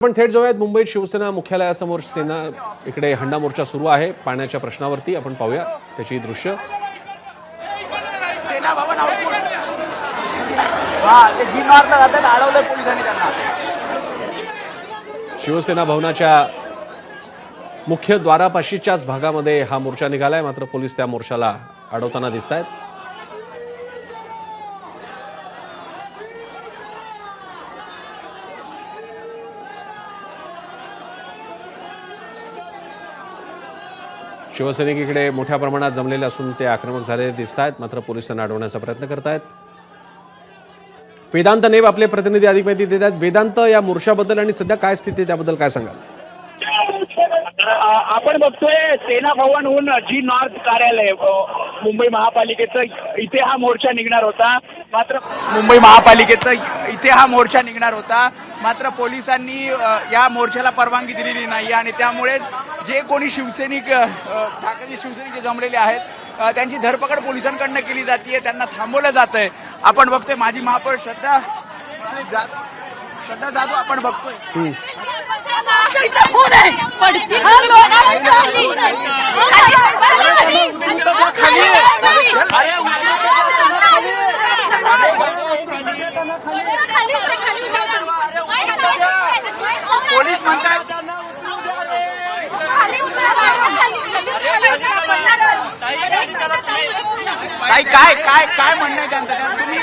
पण थेट जाऊयात मुंबईत शिवसेना मुख्यालयासमोर सेना इकडे हंडा मोर्चा सुरू आहे पाण्याच्या प्रश्नावरती आपण पाहूया त्याची दृश्य। सेना भवन आउटपुट ते जी नॉर्थ जातात अडवलं पोलिसांनी त्यांना। शिवसेना भवनाच्या मुख्य द्वारापाशीच्याच भागामध्ये हा मोर्चा निघालाय, मात्र पोलीस त्या मोर्चाला अडवताना दिसतायत। शिवसैनिक इकडे मोठ्या प्रमाणात जमलेले असून ते आक्रमक झालेले दिसतात, मात्र पोलिसांना अडवण्याचा प्रयत्न करतायत। वेदांत नेब आपले प्रतिनिधी अधिक माहिती देतात। वेदांत, या मोर्चाबद्दल आणि सध्या काय स्थिती त्याबद्दल काय सांगाल? आपण बघतोय सेना भवनहून जी नॉर्थ कार्यालय मुंबई महापालिकेचं इथे हा मोर्चा निघणार होता, मात्र मुंबई महापालिकेचं इथे हा मोर्चा निघणार होता, मात्र पोलिसांनी या मोर्चाला परवानगी दिलेली नाही आणि त्यामुळेच जे कोणी शिवसैनिक ठाकरे शिवसैनिक जे जमलेले आहेत त्यांची धरपकड पोलिसांकडनं केली जाते, त्यांना थांबवलं जात आहे। आपण बघतोय माजी महापौर श्रद्धा जाधव आपण बघतोय पोलीस म्हणतात काय काय काय म्हणणं आहे त्यांचं? तुम्ही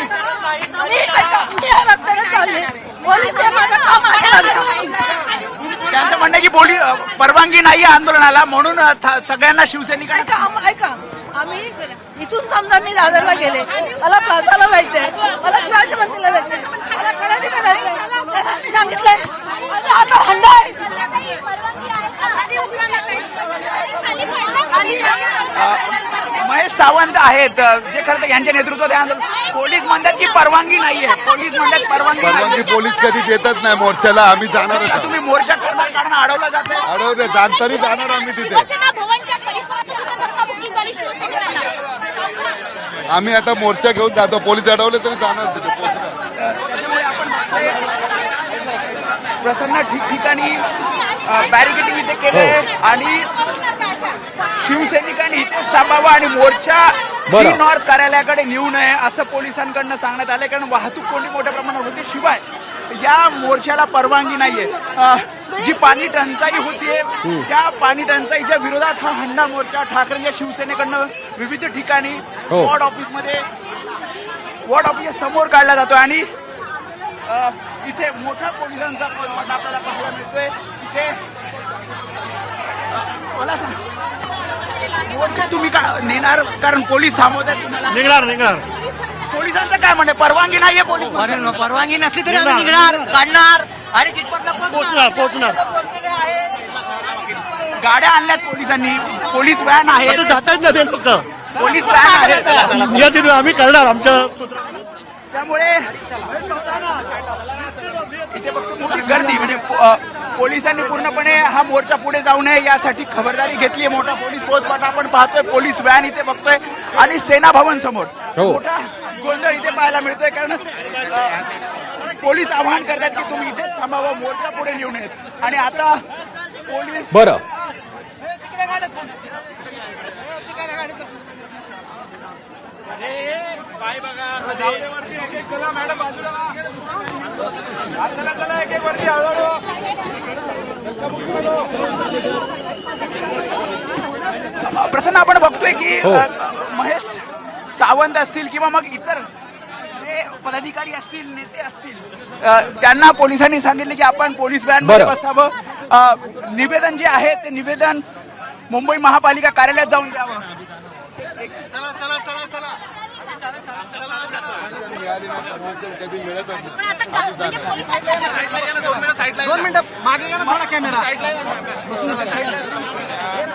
त्यांचं म्हणणं की पोलीस परवानगी नाही आंदोलनाला, म्हणून सगळ्यांना शिवसैनिकांना ऐका आम्ही इथून समजा मी दादरला गेले, मला प्लाझाला जायचंय, मला शिवाजी मंदिरला जायचंय, मला खरेदी करायचंय, मी सांगितलंय आता हंडा आहे। महेश सावंत आहेत जे खरं तर यांच्या नेतृत्वात आंदोलन, पोलीस म्हणतात की परवानगी नाहीये, पोलीस म्हणतात परवानगी पोलीस कधी देतच नाही मोर्चाला, आम्ही जाणारच आहोत। तुम्ही मोर्चा करणार कारण अडवलं जात आहे, अडवले जाणतरी जाणार आम्ही तिथे। आम्ही आता मोर्चा घेऊन जातो, पोलीस अडवले तरी जाणार तिथे। प्रसन्न ठिकठिकाणी बॅरिकेडिंग इथे केलंय आणि शिवसैनिकांनी इथे थांबावं आणि मोर्चा जी नॉर्थ कार्यालयाकडे नेऊ नये असं पोलिसांकडनं सांगण्यात आलंय, कारण वाहतूक कोंडी मोठ्या प्रमाणात होती। शिवाय या मोर्चाला परवानगी नाहीये। जी पाणी टंचाई होतीये त्या पाणी टंचाईच्या विरोधात हा हंडा मोर्चा ठाकरेंच्या शिवसेनेकडनं विविध ठिकाणी वॉर्ड ऑफिसच्या समोर काढला जातो आणि इथे मोठा पोलिसांचा आपल्याला पाहायला मिळतोय। इथे मला सांग मोर्चा तुम्ही का नेणार, कारण पोलीस थांबवतात तुम्हाला? निघणार पोलिसांचं काय म्हणणं? परवानगी नाहीये, पोलीस परवानगी नसली तरी आम्ही निघणार, काढणार आणि पोहोचणार गाड्या आणल्यात पोलिसांनी, पोलीस व्हॅन आहे, जातात ना ते लोक, पोलीस व्हॅन आहे, आम्ही करणार आमच्या। त्यामुळे इथे फक्त मोठी गर्दी, म्हणजे पोलिसांनी पूर्णपणे हा मोर्चा पुढे जाऊ नये यासाठी खबरदारी घेतली आहे। मोठा पोलीस पोहोचपाट आपण पाहतोय, पोलीस व्हॅन इथे बघतोय आणि सेना भवन समोर मोठा गोंधळ इथे पाहायला मिळतोय, कारण पोलीस आवाहन करतात की तुम्ही इथेच थांबावं, मोर्चा पुढे नेऊ नयेत। आणि आता पोलीस प्रसन्न आपण बघतोय की महेश सावंत असतील किंवा मग इतर जे पदाधिकारी असतील, नेते असतील, त्यांना पोलिसांनी सांगितले की आपण पोलीस व्हॅन मध्ये बसावं। निवेदन जे आहे ते निवेदन मुंबई महापालिका कार्यालयात जाऊन द्यावं। कधी मिळत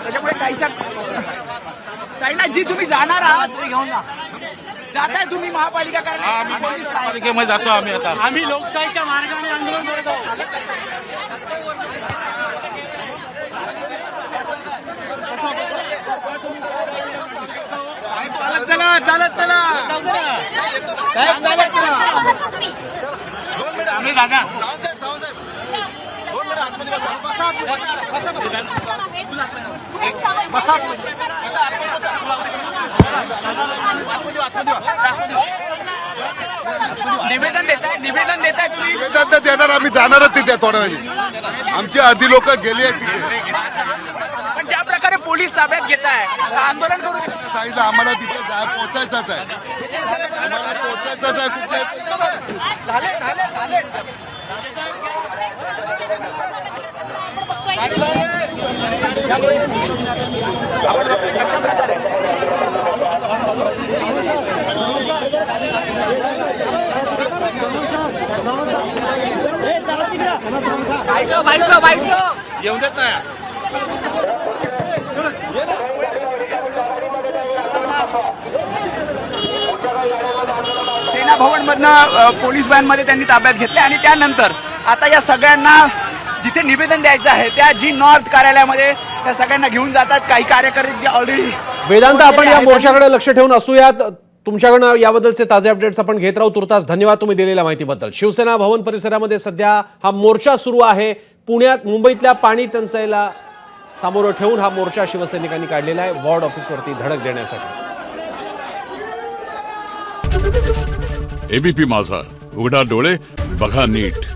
त्याच्यामुळे काहीसा साईना जी तुम्ही जाणार आहात घेऊन जाताय तुम्ही महापालिका पालिकेमध्ये जातो आम्ही। आता आम्ही लोकशाहीच्या मार्गाने आंदोलन करत आहोत। चालत चला आम्ही दादा निवेदन देताय तुम्ही? निवेदन तर देणार, आम्ही जाणारच तिथे थोड्या वेळी. आमची अर्धी लोक गेली आहेत तिथे. पण ज्या प्रकारे पोलीस ताब्यात घेत आहे आंदोलन करू सांगितलं आम्हाला तिथे पोहोचायचंच आहे, आम्हाला पोहोचायचंच आहे. आपण बघतोय कशा प्रकारे येऊ देत नाही. सेना भवन मधनं पोलीस व्हॅन मध्ये त्यांनी ताब्यात घेतले आणि त्यानंतर आता या सगळ्यांना जिथे निवेदन द्यायचं आहे त्या जी नॉर्थ कार्यालयामध्ये त्या सगळ्यांना घेऊन जातात. काही कार्यकर्ते ऑलरेडी वेदांत, आपण या मोर्चाकडे लक्ष ठेवून असूयात. तुमच्याकडनं याबद्दलचे ताजे अपडेट्स आपण घेत राहू. तुर्तास धन्यवाद तुम्ही दिलेल्या माहितीबद्दल. शिवसेना भवन परिसरामध्ये सध्या हा मोर्चा सुरू आहे. पुण्यात मुंबईतल्या पाणी टंचाईला सामोरं ठेवून हा मोर्चा शिवसैनिकांनी काढलेला आहे, वॉर्ड ऑफिसवरती धडक देण्यासाठी. एबीपी माझा, उघडा डोळे बघा नीट.